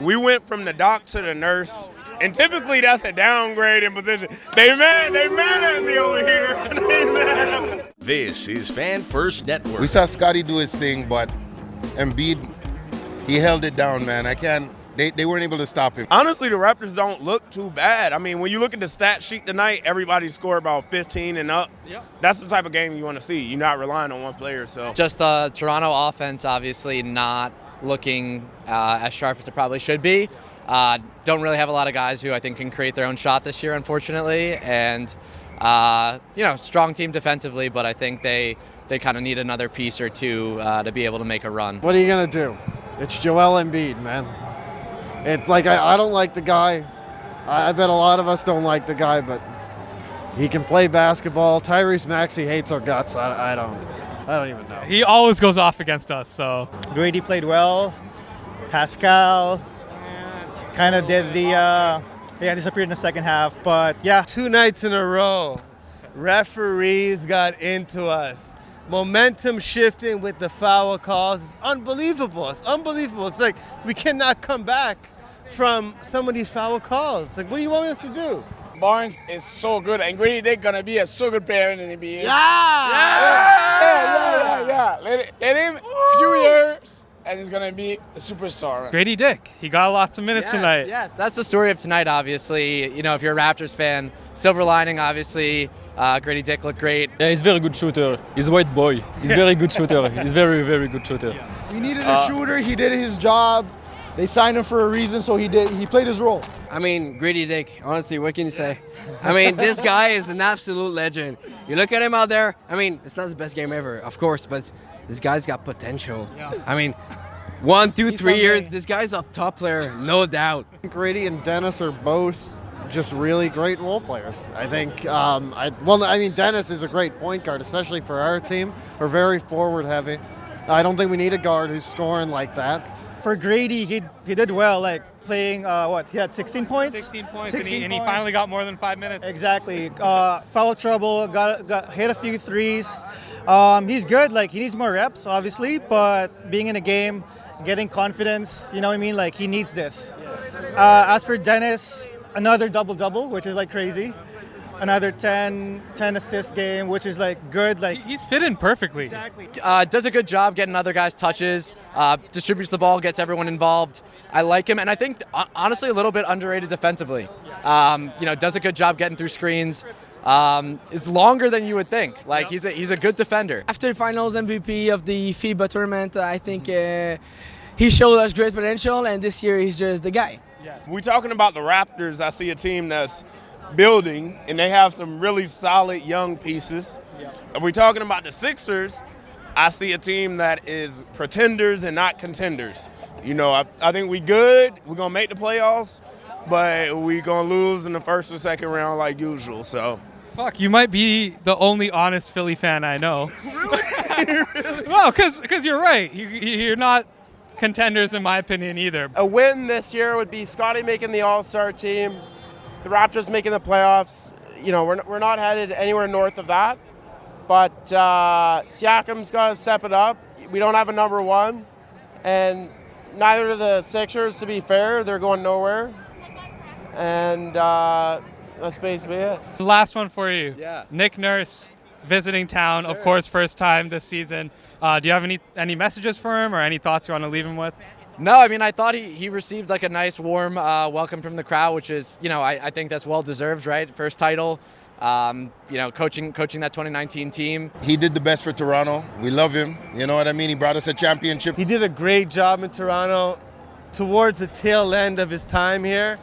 We went from the doc to the nurse, and typically that's a downgrade in position. They mad at me over here. They mad. This is Fan First Network. We saw Scottie do his thing, but Embiid, he held it down, man. They weren't able to stop him. Honestly, the Raptors don't look too bad. I mean, when you look at the stat sheet tonight, everybody scored about 15 and up. Yep. That's the type of game you want to see. You're not relying on one player. So just the Toronto offense, obviously not looking as sharp as it probably should be. Don't really have a lot of guys who I think can create their own shot this year, unfortunately. And strong team defensively, but I think they kind of need another piece or two to be able to make a run. What are you gonna do? It's Joel Embiid, man. It's like I don't like the guy. I bet a lot of us don't like the guy, but he can play basketball. Tyrese Maxey hates our guts. I don't even know. He always goes off against us. So Gradey played well. Pascal kind of did disappeared in the second half, but yeah. 2 nights in a row, referees got into us. Momentum shifting with the foul calls. It's unbelievable. It's like we cannot come back from some of these foul calls. Like, what do you want us to do? Barnes is so good, and Gradey Dick gonna be a so good player in the NBA. Yeah. Let him a few years, and he's gonna be a superstar. Gradey Dick, he got lots of minutes tonight. Yes, that's the story of tonight, obviously. You know, if you're a Raptors fan, silver lining, obviously. Gradey Dick looked great. Yeah, he's a very good shooter. He's a white boy. He's a very good shooter. He's very, very good shooter. We needed a shooter. He did his job. They signed him for a reason, so he played his role. I mean, Gradey Dick, honestly, what can you say? I mean, this guy is an absolute legend. You look at him out there, I mean, it's not the best game ever, of course, but this guy's got potential. Yeah. I mean, 1, 2, 3 years, this guy's a top player, no doubt. Grady and Dennis are both just really great role players. I think, Dennis is a great point guard, especially for our team. We're very forward heavy. I don't think we need a guard who's scoring like that. For Gradey, he did well, like playing, he had 16 points? 16 points, and he finally got more than 5 minutes. Exactly. Foul trouble, got hit a few threes. He's good, like he needs more reps, obviously, but being in a game, getting confidence, you know what I mean? Like he needs this. As for Dennis, another double-double, which is like crazy. Another 10 assist game, which is like good. Like he's fit in perfectly. Exactly. Does a good job getting other guys touches, distributes the ball, gets everyone involved. I like him, and I think honestly a little bit underrated defensively. Does a good job getting through screens. Is longer than you would think. Like he's a good defender. After the finals MVP of the FIBA tournament, I think he showed us great potential, and this year he's just the guy. Yes. We talking about the Raptors. I see a team that's building, and they have some really solid young pieces. Yep. If we're talking about the Sixers, I see a team that is pretenders and not contenders. You know, I think we good. We're going to make the playoffs, but we're going to lose in the first or second round like usual. So, fuck, you might be the only honest Philly fan I know. Really? No, because you're right. You're not contenders in my opinion either. A win this year would be Scottie making the All-Star team, the Raptors making the playoffs. You know, we're not headed anywhere north of that. But Siakam's got to step it up. We don't have a number one. And neither do the Sixers, to be fair. They're going nowhere. And that's basically it. Last one for you. Yeah. Nick Nurse visiting town, of course, first time this season. Do you have any messages for him or any thoughts you want to leave him with? No, I mean, I thought he received like a nice warm welcome from the crowd, which is, I think that's well deserved, right? First title, coaching that 2019 team. He did the best for Toronto. We love him. You know what I mean? He brought us a championship. He did a great job in Toronto. Towards the tail end of his time here,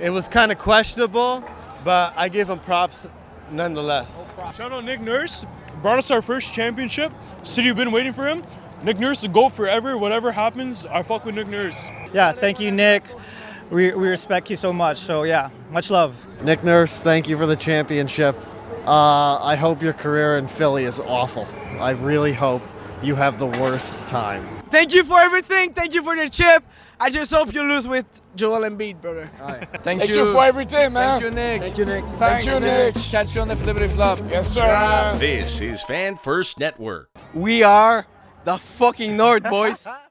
it was kind of questionable, but I give him props nonetheless. Shout out Nick Nurse. Brought us our first championship. City have been waiting for him. Nick Nurse to go forever. Whatever happens, I fuck with Nick Nurse. Yeah, thank you, Nick. We respect you so much. So yeah, much love. Nick Nurse, thank you for the championship. I hope your career in Philly is awful. I really hope you have the worst time. Thank you for everything. Thank you for the chip. I just hope you lose with Joel Embiid, brother. All right. Thank you for everything, man. Thank you, Nick. Thank you, Nick. Thank you, Nick. Catch you on the Flippity Flop. Yes, sir. This is Fan First Network. We are the fucking North, boys.